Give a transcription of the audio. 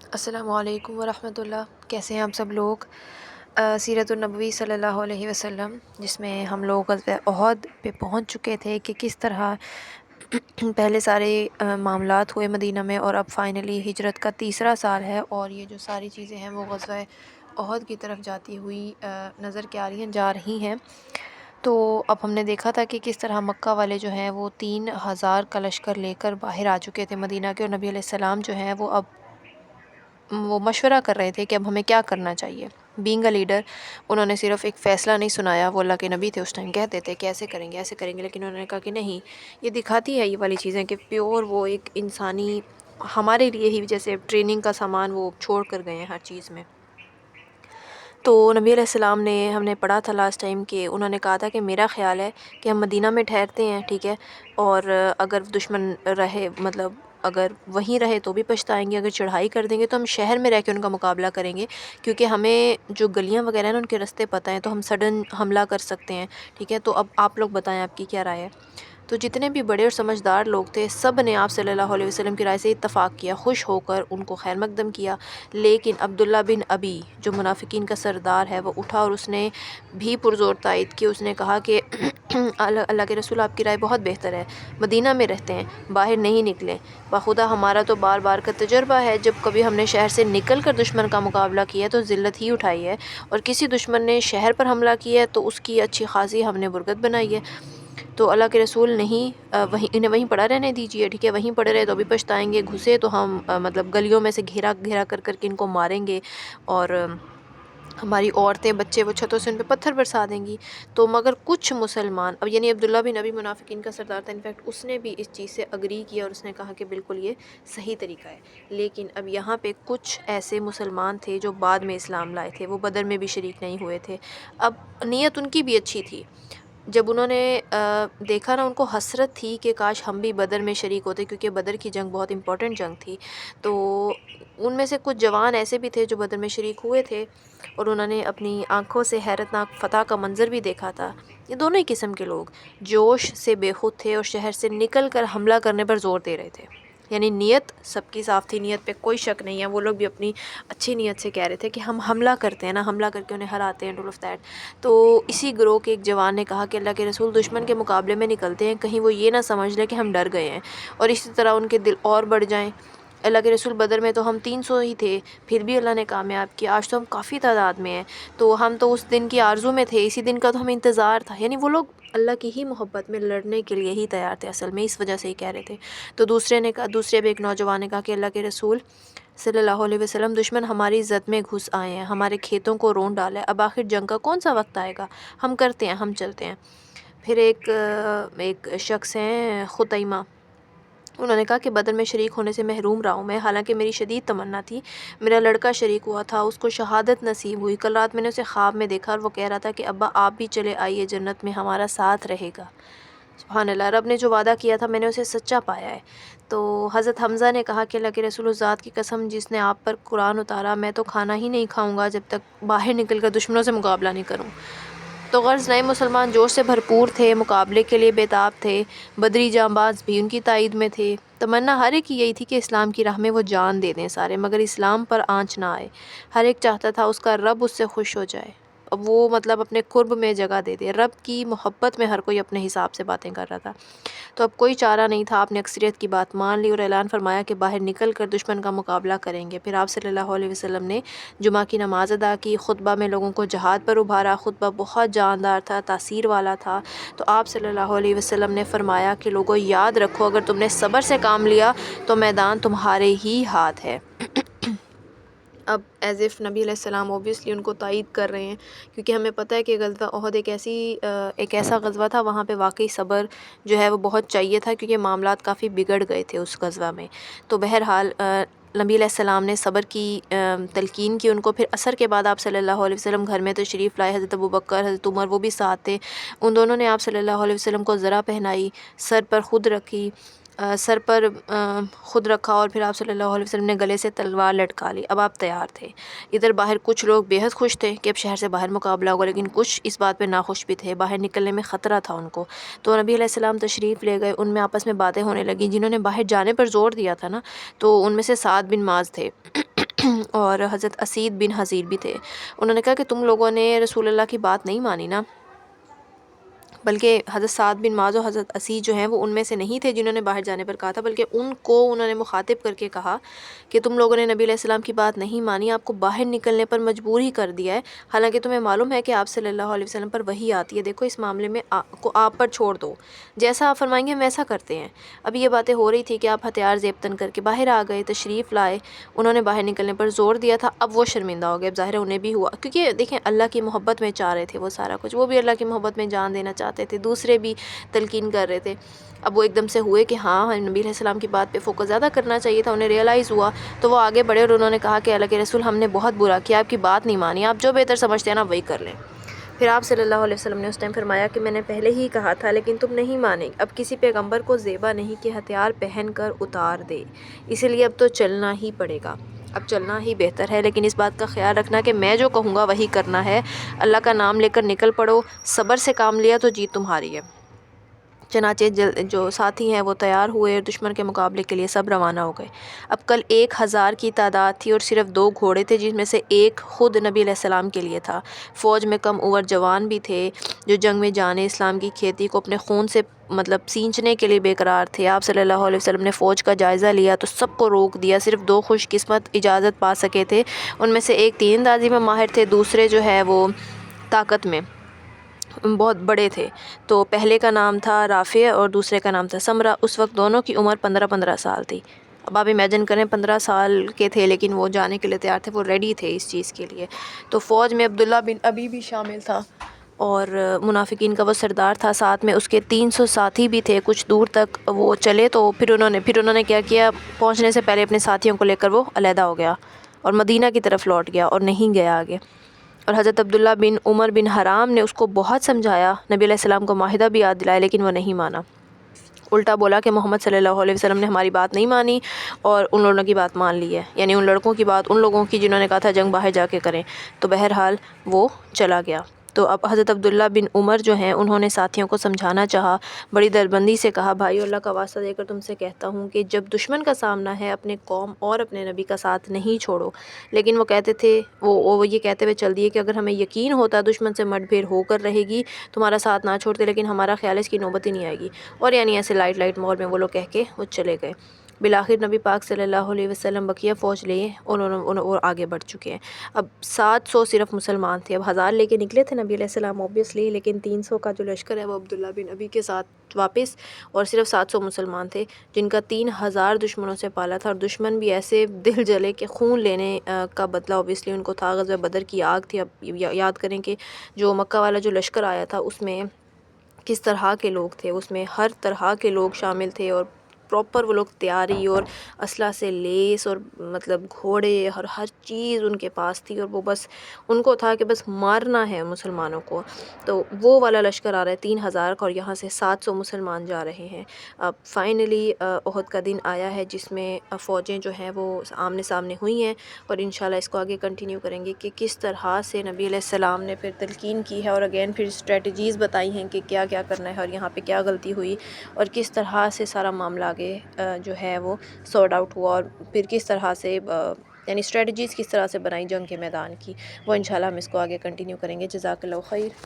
السلام علیکم ورحمۃ اللہ، کیسے ہیں آپ سب لوگ؟ سیرت النبوی صلی اللہ علیہ وسلم، جس میں ہم لوگ غزوہ احد پہ پہنچ چکے تھے کہ کس طرح پہلے سارے معاملات ہوئے مدینہ میں، اور اب فائنلی ہجرت کا تیسرا سال ہے، اور یہ جو ساری چیزیں ہیں وہ غزوہ احد کی طرف جاتی ہوئی نظر کے آ رہی ہیں، جا رہی ہیں۔ تو اب ہم نے دیکھا تھا کہ کس طرح مکہ والے جو ہیں وہ 3,000 کا لشکر لے کر باہر آ چکے تھے مدینہ کے، اور نبی علیہ السلام جو ہیں وہ مشورہ کر رہے تھے کہ اب ہمیں کیا کرنا چاہیے۔ بینگ اے لیڈر، انہوں نے صرف ایک فیصلہ نہیں سنایا، وہ اللہ کے نبی تھے اس ٹائم، کہتے تھے کہ ایسے کریں گے ایسے کریں گے، لیکن انہوں نے کہا کہ نہیں، یہ دکھاتی ہے یہ والی چیزیں کہ پیور وہ ایک انسانی ہمارے لیے ہی جیسے ٹریننگ کا سامان وہ چھوڑ کر گئے ہیں ہر چیز میں۔ تو نبی علیہ السلام نے، ہم نے پڑھا تھا لاسٹ ٹائم کہ انہوں نے کہا تھا کہ میرا خیال ہے کہ ہم مدینہ میں ٹھہرتے ہیں، ٹھیک ہے، اور اگر دشمن رہے، مطلب اگر وہیں رہے تو بھی پچھتائیں گے، اگر چڑھائی کر دیں گے تو ہم شہر میں رہ کے ان کا مقابلہ کریں گے، کیونکہ ہمیں جو گلیاں وغیرہ ہیں نا ان کے رستے پتہ ہیں، تو ہم سڈن حملہ کر سکتے ہیں، ٹھیک ہے۔ تو اب آپ لوگ بتائیں آپ کی کیا رائے ہے؟ تو جتنے بھی بڑے اور سمجھدار لوگ تھے سب نے آپ صلی اللہ علیہ وسلم کی رائے سے اتفاق کیا، خوش ہو کر ان کو خیر مقدم کیا۔ لیکن عبداللہ بن ابی جو منافقین کا سردار ہے وہ اٹھا اور اس نے بھی پرزور تائید کی، اس نے کہا کہ اللہ کے رسول، آپ کی رائے بہت بہتر ہے، مدینہ میں رہتے ہیں، باہر نہیں نکلیں، بخدا ہمارا تو بار بار کا تجربہ ہے، جب کبھی ہم نے شہر سے نکل کر دشمن کا مقابلہ کیا تو ذلت ہی اٹھائی ہے، اور کسی دشمن نے شہر پر حملہ کیا ہے تو اس کی اچھی خاصی ہم نے برکت بنائی ہے۔ تو اللہ کے رسول نہیں، انہیں وہیں پڑا رہنے دیجیے، ٹھیک ہے، وہیں پڑے رہے تو بھی پچھتائیں گے، گھسے تو ہم مطلب گلیوں میں سے گھیرا گھیرا کر کر کے ان کو ماریں گے، اور ہماری عورتیں بچے وہ چھتوں سے ان پہ پتھر برسا دیں گی۔ تو مگر کچھ مسلمان، اب یعنی عبداللہ بن ابی منافقین کا سردار تھا، انفیکٹ اس نے بھی اس چیز سے اگری کیا، اور اس نے کہا کہ بالکل یہ صحیح طریقہ ہے۔ لیکن اب یہاں پہ کچھ ایسے مسلمان تھے جو بعد میں اسلام لائے تھے، وہ بدر میں بھی شریک نہیں ہوئے تھے، اب نیت ان کی بھی اچھی تھی۔ جب انہوں نے دیکھا نا، ان کو حسرت تھی کہ کاش ہم بھی بدر میں شریک ہوتے، کیونکہ بدر کی جنگ بہت امپورٹنٹ جنگ تھی۔ تو ان میں سے کچھ جوان ایسے بھی تھے جو بدر میں شریک ہوئے تھے، اور انہوں نے اپنی آنکھوں سے حیرت ناک فتح کا منظر بھی دیکھا تھا۔ یہ دونوں ہی قسم کے لوگ جوش سے بے خود تھے اور شہر سے نکل کر حملہ کرنے پر زور دے رہے تھے، یعنی نیت سب کی صاف تھی، نیت پہ کوئی شک نہیں ہے، وہ لوگ بھی اپنی اچھی نیت سے کہہ رہے تھے کہ ہم حملہ کرتے ہیں نا، حملہ کر کے انہیں ہراتے ہیں، ڈول آف دیٹ۔ تو اسی گروہ کے ایک جوان نے کہا کہ اللہ کے رسول، دشمن کے مقابلے میں نکلتے ہیں، کہیں وہ یہ نہ سمجھ لے کہ ہم ڈر گئے ہیں اور اسی طرح ان کے دل اور بڑھ جائیں۔ اللہ کے رسول، بدر میں تو ہم 300 ہی تھے، پھر بھی اللہ نے کامیاب کیا، آج تو ہم کافی تعداد میں ہیں، تو ہم تو اس دن کی آرزو میں تھے، اسی دن کا تو ہمیں انتظار تھا۔ یعنی وہ لوگ اللہ کی ہی محبت میں لڑنے کے لیے ہی تیار تھے اصل میں، اس وجہ سے ہی کہہ رہے تھے۔ تو دوسرے نے کہا، دوسرے بھی ایک نوجوان نے کہا کہ اللہ کے رسول صلی اللہ علیہ وسلم، دشمن ہماری عزت میں گھس آئے ہیں، ہمارے کھیتوں کو رون ڈالا ہے، اب آخر جنگ کا کون سا وقت آئے گا، ہم کرتے ہیں، ہم چلتے ہیں۔ پھر ایک شخص ہیں خطیمہ، انہوں نے کہا کہ بدر میں شریک ہونے سے محروم رہا ہوں میں، حالانکہ میری شدید تمنا تھی، میرا لڑکا شریک ہوا تھا، اس کو شہادت نصیب ہوئی، کل رات میں نے اسے خواب میں دیکھا اور وہ کہہ رہا تھا کہ ابا آپ بھی چلے آئیے، جنت میں ہمارا ساتھ رہے گا۔ سبحان اللہ، رب نے جو وعدہ کیا تھا میں نے اسے سچا پایا ہے۔ تو حضرت حمزہ نے کہا کہ اللہ کے رسول، اس ذات کی قسم جس نے آپ پر قرآن اتارا، میں تو کھانا ہی نہیں کھاؤں گا جب تک باہر نکل کر دشمنوں سے مقابلہ نہیں کروں۔ تو غرض نئے مسلمان جوش سے بھرپور تھے، مقابلے کے لیے بےتاب تھے، بدری جانباز بھی ان کی تائید میں تھے، تمنا ہر ایک کی یہی تھی کہ اسلام کی راہ میں وہ جان دے دیں سارے، مگر اسلام پر آنچ نہ آئے، ہر ایک چاہتا تھا اس کا رب اس سے خوش ہو جائے، اب وہ مطلب اپنے قرب میں جگہ دے دے، رب کی محبت میں ہر کوئی اپنے حساب سے باتیں کر رہا تھا۔ تو اب کوئی چارہ نہیں تھا، آپ نے اکثریت کی بات مان لی اور اعلان فرمایا کہ باہر نکل کر دشمن کا مقابلہ کریں گے۔ پھر آپ صلی اللہ علیہ وسلم نے جمعہ کی نماز ادا کی، خطبہ میں لوگوں کو جہاد پر ابھارا، خطبہ بہت جاندار تھا، تاثیر والا تھا۔ تو آپ صلی اللہ علیہ وسلم نے فرمایا کہ لوگوں یاد رکھو، اگر تم نے صبر سے کام لیا تو میدان تمہارے ہی ہاتھ ہے۔ اب ایز اف نبی علیہ السلام اوبیسلی ان کو تائید کر رہے ہیں، کیونکہ ہمیں پتہ ہے کہ غزوہ احد ایک ایسا غزوہ تھا، وہاں پہ واقعی صبر جو ہے وہ بہت چاہیے تھا، کیونکہ معاملات کافی بگڑ گئے تھے اس غزوہ میں۔ تو بہرحال نبی علیہ السلام نے صبر کی تلقین کی ان کو۔ پھر عصر کے بعد آپ صلی اللہ علیہ وسلم گھر میں تشریف لائے، حضرت ابوبکر، حضرت عمر وہ بھی ساتھ تھے، ان دونوں نے آپ صلی اللہ علیہ وسلم کو ذرا پہنائی، سر پر خود رکھی، سر پر خود رکھا، اور پھر آپ صلی اللہ علیہ وسلم نے گلے سے تلوار لٹکا لی، اب آپ تیار تھے۔ ادھر باہر کچھ لوگ بے حد خوش تھے کہ اب شہر سے باہر مقابلہ ہوگا، لیکن کچھ اس بات پہ ناخوش بھی تھے، باہر نکلنے میں خطرہ تھا ان کو۔ تو نبی علیہ السلام تشریف لے گئے، ان میں آپس میں باتیں ہونے لگیں، جنہوں نے باہر جانے پر زور دیا تھا نا، تو ان میں سے سعد بن معاذ تھے اور حضرت اسید بن حضیر بھی تھے. انہوں نے کہا کہ تم لوگوں نے رسول اللہ کی بات نہیں مانی نا، بلکہ حضرت سعد بن معاذ و حضرت اسید جو ہیں وہ ان میں سے نہیں تھے جنہوں نے باہر جانے پر کہا تھا، بلکہ ان کو انہوں نے مخاطب کر کے کہا کہ تم لوگوں نے نبی علیہ السلام کی بات نہیں مانی، آپ کو باہر نکلنے پر مجبور ہی کر دیا ہے، حالانکہ تمہیں معلوم ہے کہ آپ صلی اللہ علیہ وسلم پر وحی آتی ہے. دیکھو اس معاملے میں کو آپ پر چھوڑ دو، جیسا آپ فرمائیں گے ہم ویسا کرتے ہیں. اب یہ باتیں ہو رہی تھی کہ آپ ہتھیار زیبتن کر کے باہر آ گئے، تشریف لائے، انہوں نے باہر نکلنے پر زور دیا تھا. اب وہ شرمندہ ہو گئے، اب ظاہر ہے انہیں بھی ہوا، کیونکہ دیکھیں اللہ کی محبت میں چاہ رہے تھے وہ سارا کچھ، وہ بھی اللہ کی محبت میں جان دینا چاہتے تھے، دوسرے بھی تلقین کر رہے تھے. اب وہ ایک دم سے ہوئے کہ ہاں نبی علیہ السلام کی بات پہ فوکس زیادہ کرنا چاہیے تھا، انہیں ریئلائز ہوا تو وہ آگے بڑھے اور انہوں نے کہا کہ اللہ کے رسول ہم نے بہت برا کیا، آپ کی بات نہیں مانی، آپ جو بہتر سمجھتے ہیں نا وہی کر لیں. پھر آپ صلی اللہ علیہ وسلم نے اس ٹائم فرمایا کہ میں نے پہلے ہی کہا تھا لیکن تم نہیں مانے. اب کسی پیغمبر کو زیبا نہیں کہ ہتھیار پہن کر اتار دے، اسی لیے اب تو چلنا ہی پڑے گا، اب چلنا ہی بہتر ہے. لیکن اس بات کا خیال رکھنا کہ میں جو کہوں گا وہی کرنا ہے، اللہ کا نام لے کر نکل پڑو، صبر سے کام لیا تو جیت تمہاری ہے. چنانچہ جو ساتھی ہیں وہ تیار ہوئے اور دشمن کے مقابلے کے لیے سب روانہ ہو گئے. اب کل 1000 کی تعداد تھی اور صرف 2 گھوڑے تھے، جس میں سے ایک خود نبی علیہ السلام کے لیے تھا. فوج میں کم عمر جوان بھی تھے جو جنگ میں جانے اسلام کی کھیتی کو اپنے خون سے سینچنے کے لیے بے قرار تھے. آپ صلی اللہ علیہ وسلم نے فوج کا جائزہ لیا تو سب کو روک دیا، صرف 2 خوش قسمت اجازت پا سکے تھے. ان میں سے ایک تیر اندازی میں ماہر تھے، دوسرے جو ہے وہ طاقت میں بہت بڑے تھے. تو پہلے کا نام تھا رافع اور دوسرے کا نام تھا سمرہ. اس وقت دونوں کی عمر 15 سال تھی. اب آپ امیجن کریں 15 سال کے تھے لیکن وہ جانے کے لیے تیار تھے، وہ ریڈی تھے اس چیز کے لیے. تو فوج میں عبداللہ بن ابی بھی شامل تھا اور منافقین کا وہ سردار تھا، ساتھ میں اس کے 300 ساتھی بھی تھے. کچھ دور تک وہ چلے تو پھر انہوں نے کیا کیا، پہنچنے سے پہلے اپنے ساتھیوں کو لے کر وہ علیحدہ ہو گیا اور مدینہ کی طرف لوٹ گیا اور نہیں گیا آگے. اور حضرت عبداللہ بن عمر بن حرام نے اس کو بہت سمجھایا، نبی علیہ السلام کو معاہدہ بھی یاد دلایا، لیکن وہ نہیں مانا. الٹا بولا کہ محمد صلی اللہ علیہ وسلم نے ہماری بات نہیں مانی اور ان لوگوں کی بات مان لی ہے، یعنی ان لڑکوں کی بات، ان لوگوں کی جنہوں نے کہا تھا جنگ باہر جا کے کریں. تو بہرحال وہ چلا گیا. تو اب حضرت عبداللہ بن عمر جو ہیں انہوں نے ساتھیوں کو سمجھانا چاہا، بڑی دربندی سے کہا بھائی اللہ کا واسطہ دے کر تم سے کہتا ہوں کہ جب دشمن کا سامنا ہے اپنے قوم اور اپنے نبی کا ساتھ نہیں چھوڑو. لیکن وہ کہتے تھے، وہ یہ کہتے ہوئے چل دیے کہ اگر ہمیں یقین ہوتا دشمن سے مٹ بھیڑ ہو کر رہے گی تمہارا ساتھ نہ چھوڑتے، لیکن ہمارا خیال ہے اس کی نوبت ہی نہیں آئے گی. اور یعنی ایسے لائٹ ماحول میں وہ لوگ کہہ کے وہ چلے گئے. بالآخر نبی پاک صلی اللہ علیہ وسلم بقیہ فوج لیے اور آگے بڑھ چکے ہیں. اب 700 صرف مسلمان تھے. اب 1000 لے کے نکلے تھے نبی علیہ السلام اوبیسلی، لیکن 300 کا جو لشکر ہے وہ عبداللہ بن ابی کے ساتھ واپس، اور صرف 700 مسلمان تھے جن کا 3000 دشمنوں سے پالا تھا. اور دشمن بھی ایسے دل جلے کہ خون لینے کا بدلہ اوبیسلی ان کو تھا. غزوہ بدر کی آگ تھی. اب یاد کریں کہ جو مکہ والا جو لشکر آیا تھا اس میں کس طرح کے لوگ تھے، اس میں ہر طرح کے لوگ شامل تھے اور پراپر وہ لوگ تیاری اور اسلحہ سے لیس اور گھوڑے اور ہر چیز ان کے پاس تھی، اور وہ بس ان کو تھا کہ بس مارنا ہے مسلمانوں کو. تو وہ والا لشکر آ رہا ہے 3000 کا، اور یہاں سے 700 مسلمان جا رہے ہیں. اب فائنلی احد کا دن آیا ہے جس میں فوجیں جو ہیں وہ آمنے سامنے ہوئی ہیں، اور انشاءاللہ اس کو آگے کنٹینیو کریں گے کہ کس طرح سے نبی علیہ السلام نے پھر تلقین کی ہے اور اگین پھر اسٹریٹجیز بتائی ہیں کہ کیا کیا کرنا ہے اور یہاں پہ کیا غلطی ہوئی، اور کس طرح سے سارا معاملہ آگے جو ہے وہ سارٹ آؤٹ ہوا، اور پھر کس طرح سے یعنی اسٹریٹجیز کس طرح سے بنائی جنگ کے میدان کی. وہ انشاءاللہ ہم اس کو آگے کنٹینیو کریں گے. جزاک اللہ خیر.